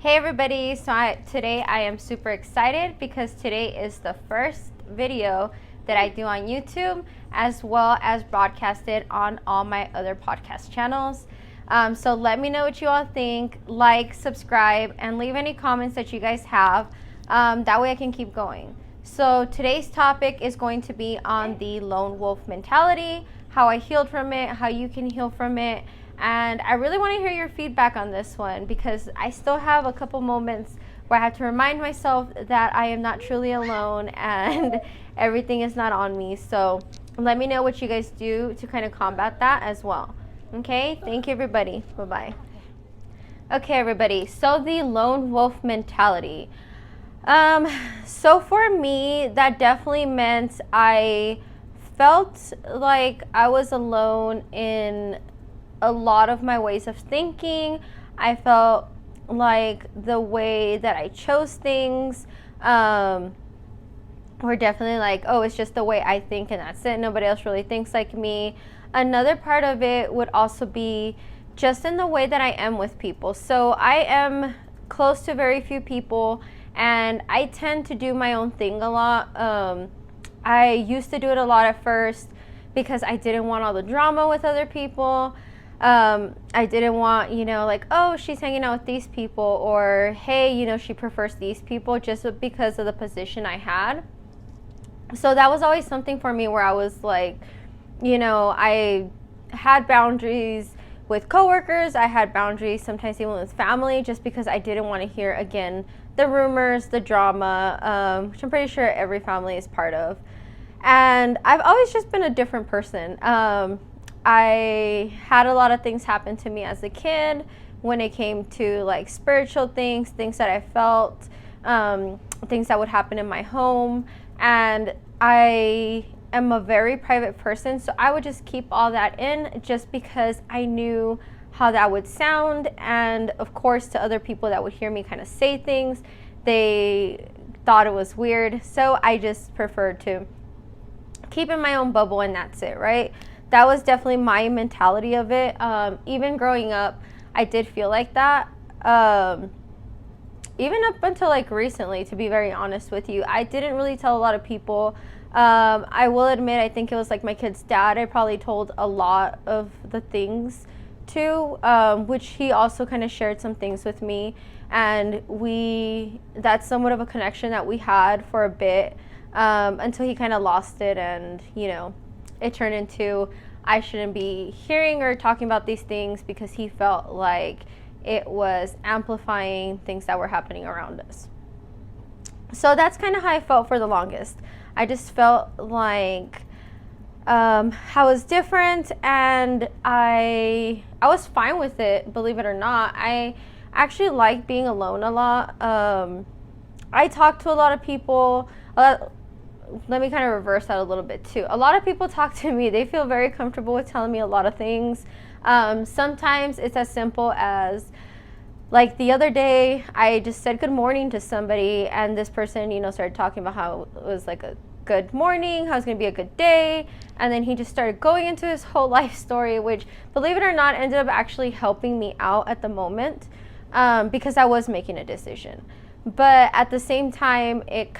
Hey everybody, today I am super excited because today is the first video that I do on YouTube as well as broadcasted on all my other podcast channels. So let me know what you all think, like, subscribe, and leave any comments that you guys have. That way I can keep going. So today's topic is going to be on the lone wolf mentality, how I healed from it, how you can heal from it. And I really want to hear your feedback on this one because I still have a couple moments where I have to remind myself that I am not truly alone and everything is not on me. So let me know what you guys do to kind of combat that as well. Okay, thank you everybody. Bye-bye. Okay, everybody. So the lone wolf mentality. So for me, that definitely meant I felt like I was alone in a lot of my ways of thinking. I felt like the way that I chose things were definitely like, oh, it's just the way I think and that's it. Nobody else really thinks like me. Another part of it would also be just in the way that I am with people. So I am close to very few people and I tend to do my own thing a lot. I used to do it a lot at first because I didn't want all the drama with other people. I didn't want, like, oh, she's hanging out with these people, or hey, she prefers these people, just because of the position I had. So that was always something for me where I was like, I had boundaries with coworkers. I had boundaries sometimes even with family, just because I didn't want to hear, again, the rumors, the drama, which I'm pretty sure every family is part of. And I've always just been a different person. I had a lot of things happen to me as a kid when it came to like spiritual things that I felt, things that would happen in my home. And I am a very private person, so I would just keep all that in just because I knew how that would sound. And of course, to other people that would hear me kind of say things, they thought it was weird. So I just preferred to keep in my own bubble and that's it, right? That was definitely my mentality of it. Even growing up, I did feel like that. Even up until like recently, to be very honest with you, I didn't really tell a lot of people. I will admit, I think it was like my kid's dad. I probably told a lot of the things to, which he also kind of shared some things with me. And that's somewhat of a connection that we had for a bit, until he kind of lost it and, it turned into I shouldn't be hearing or talking about these things because he felt like it was amplifying things that were happening around us. So that's kind of how I felt for the longest. I just felt like I was different and I was fine with it, believe it or not. I actually like being alone a lot. I talk to a lot of people. Let me kind of reverse that a little bit too. A lot of people talk to me. They feel very comfortable with telling me a lot of things. Sometimes it's as simple as, like the other day, I just said good morning to somebody and this person, started talking about how it was like a good morning, how it's going to be a good day. And then he just started going into his whole life story, which, believe it or not, ended up actually helping me out at the moment, because I was making a decision. But at the same time, it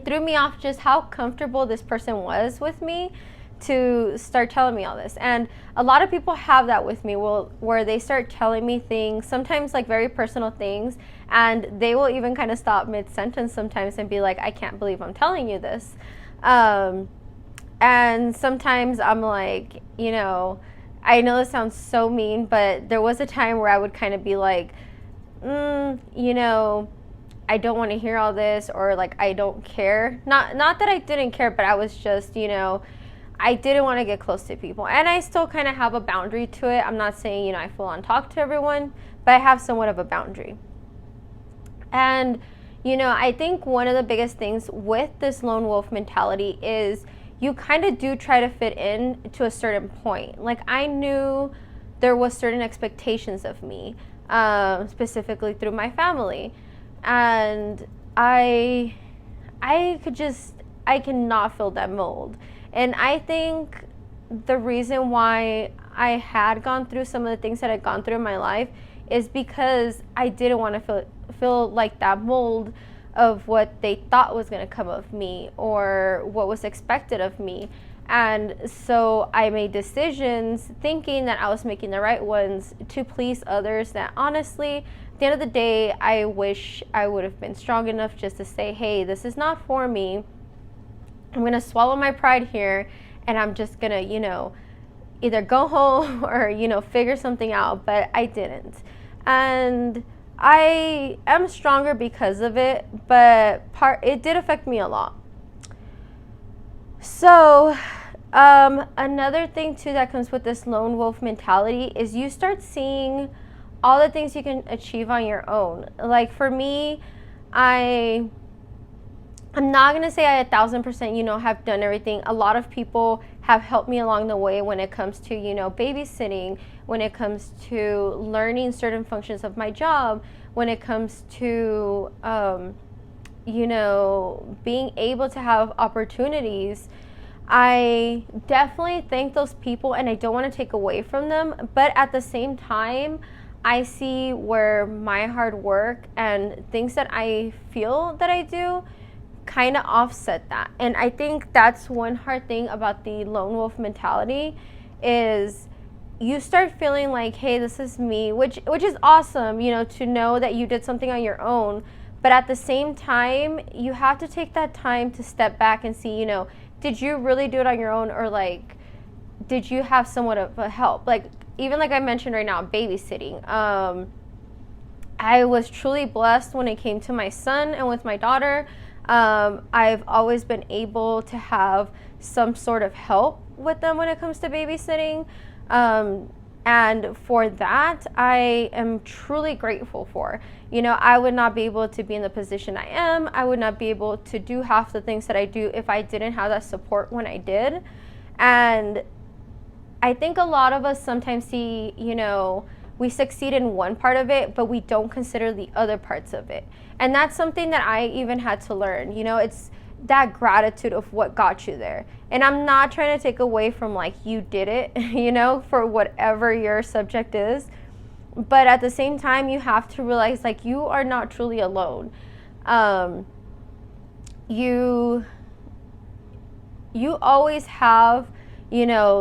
threw me off just how comfortable this person was with me to start telling me all this. And a lot of people have that with me, where they start telling me things, sometimes like very personal things, and they will even kind of stop mid-sentence sometimes and be like, I can't believe I'm telling you this. And sometimes I'm like, I know this sounds so mean, but there was a time where I would kind of be like, I don't want to hear all this, or like I don't care. Not that I didn't care, but I was just, I didn't want to get close to people. And I still kind of have a boundary to it. I'm not saying, I full on talk to everyone, but I have somewhat of a boundary. And, I think one of the biggest things with this lone wolf mentality is you kind of do try to fit in to a certain point. Like I knew there was certain expectations of me, specifically through my family. And I cannot fill that mold. And I think the reason why I had gone through some of the things that I'd gone through in my life is because I didn't want to feel like that mold of what they thought was going to come of me or what was expected of me. And so I made decisions thinking that I was making the right ones to please others that honestly, at the end of the day, I wish I would have been strong enough just to say, hey, this is not for me. I'm going to swallow my pride here, and I'm just going to, either go home or, figure something out. But I didn't. And I am stronger because of it, but it did affect me a lot. So another thing too that comes with this lone wolf mentality is you start seeing all the things you can achieve on your own. Like for me, I'm not going to say I 1,000%, have done everything. A lot of people have helped me along the way when it comes to, babysitting, when it comes to learning certain functions of my job, when it comes to, being able to have opportunities. I definitely thank those people, and I don't want to take away from them. But at the same time, I see where my hard work and things that I feel that I do kind of offset that. And I think that's one hard thing about the lone wolf mentality is you start feeling like, hey, this is me, which is awesome, to know that you did something on your own. But at the same time, you have to take that time to step back and see, did you really do it on your own, or like, did you have somewhat of a help? Like, even like I mentioned right now, babysitting. I was truly blessed when it came to my son and with my daughter. I've always been able to have some sort of help with them when it comes to babysitting. And for that, I am truly grateful for. I would not be able to be in the position I am. I would not be able to do half the things that I do if I didn't have that support when I did. And I think a lot of us sometimes see, we succeed in one part of it, but we don't consider the other parts of it. And that's something that I even had to learn. It's that gratitude of what got you there. And I'm not trying to take away from like you did it, for whatever your subject is. But at the same time, you have to realize like you are not truly alone. You always have,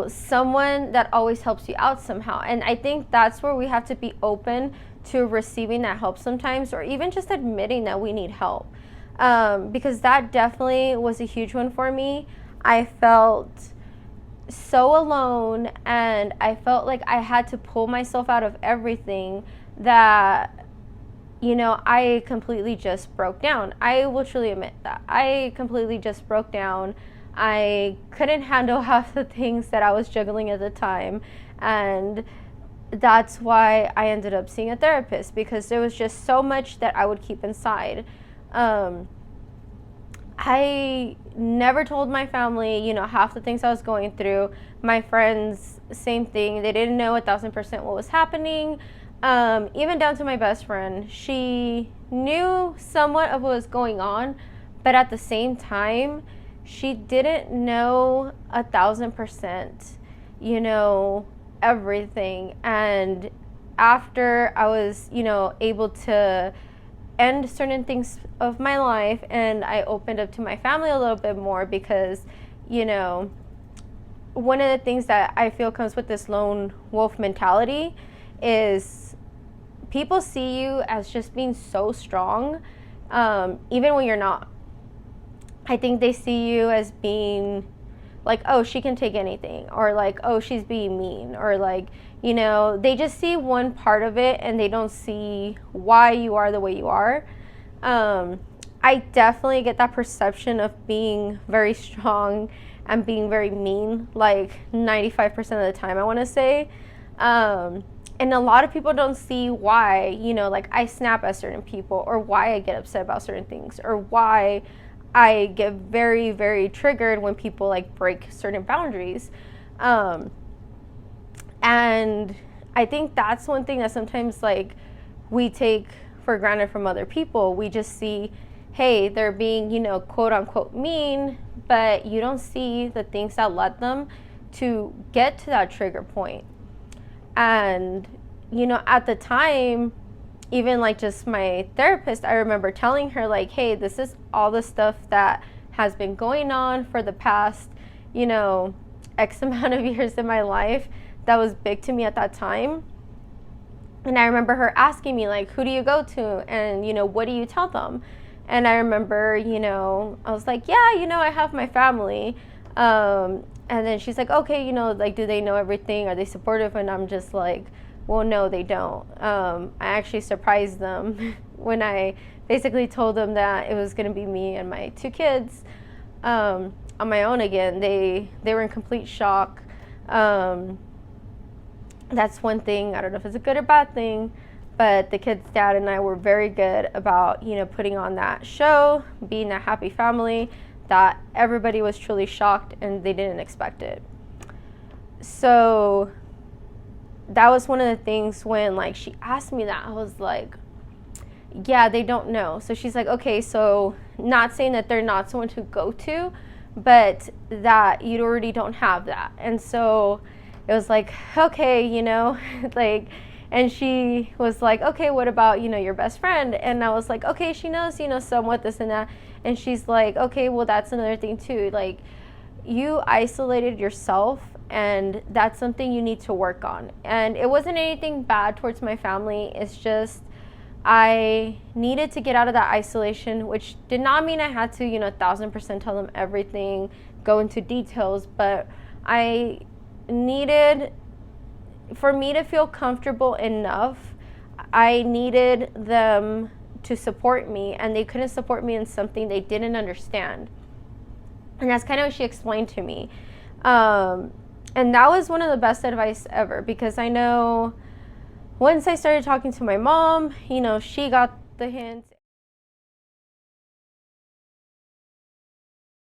someone that always helps you out somehow. And I think that's where we have to be open to receiving that help sometimes, or even just admitting that we need help. Because that definitely was a huge one for me. I felt so alone, and I felt like I had to pull myself out of everything that, I completely just broke down. I will truly admit that. I completely just broke down. I couldn't handle half the things that I was juggling at the time. And that's why I ended up seeing a therapist, because there was just so much that I would keep inside. I never told my family, half the things I was going through. My friends, same thing. They didn't know 1,000% what was happening. Even down to my best friend. She knew somewhat of what was going on, but at the same time, she didn't know 1,000%, everything. And after I was, able to end certain things of my life, and I opened up to my family a little bit more, because one of the things that I feel comes with this lone wolf mentality is people see you as just being so strong, even when you're not. I think they see you as being like, oh, she can take anything, or like, oh, she's being mean, or like, they just see one part of it and they don't see why you are the way you are. I definitely get that perception of being very strong and being very mean, like 95% of the time, I want to say. And a lot of people don't see why, like I snap at certain people, or why I get upset about certain things, or why I get very, very triggered when people like break certain boundaries. And I think that's one thing that sometimes like we take for granted from other people. We just see, hey, they're being, quote unquote mean, but you don't see the things that led them to get to that trigger point. And at the time, even like just my therapist, I remember telling her like, hey, this is all the stuff that has been going on for the past, X amount of years in my life that was big to me at that time. And I remember her asking me like, who do you go to? And, what do you tell them? And I remember, I was like, yeah, I have my family. And then she's like, okay, like, do they know everything? Are they supportive? And I'm just like, well, no, they don't. I actually surprised them when I basically told them that it was going to be me and my 2 kids on my own again. They were in complete shock. That's one thing. I don't know if it's a good or bad thing, but the kids' dad and I were very good about, putting on that show, being that happy family, that everybody was truly shocked and they didn't expect it. So that was one of the things when like she asked me that, I was like, yeah, they don't know. So she's like, okay, so not saying that they're not someone to go to, but that you already don't have that. And so it was like, okay, like, and she was like, okay, what about, your best friend? And I was like, okay, she knows, somewhat this and that. And she's like, okay, well, that's another thing too. Like, you isolated yourself, and that's something you need to work on. And it wasn't anything bad towards my family. It's just I needed to get out of that isolation, which did not mean I had to, 1,000% tell them everything, go into details, but I needed, for me to feel comfortable enough, I needed them to support me, and they couldn't support me in something they didn't understand. And that's kind of what she explained to me. And that was one of the best advice ever, because I know once I started talking to my mom, she got the hint.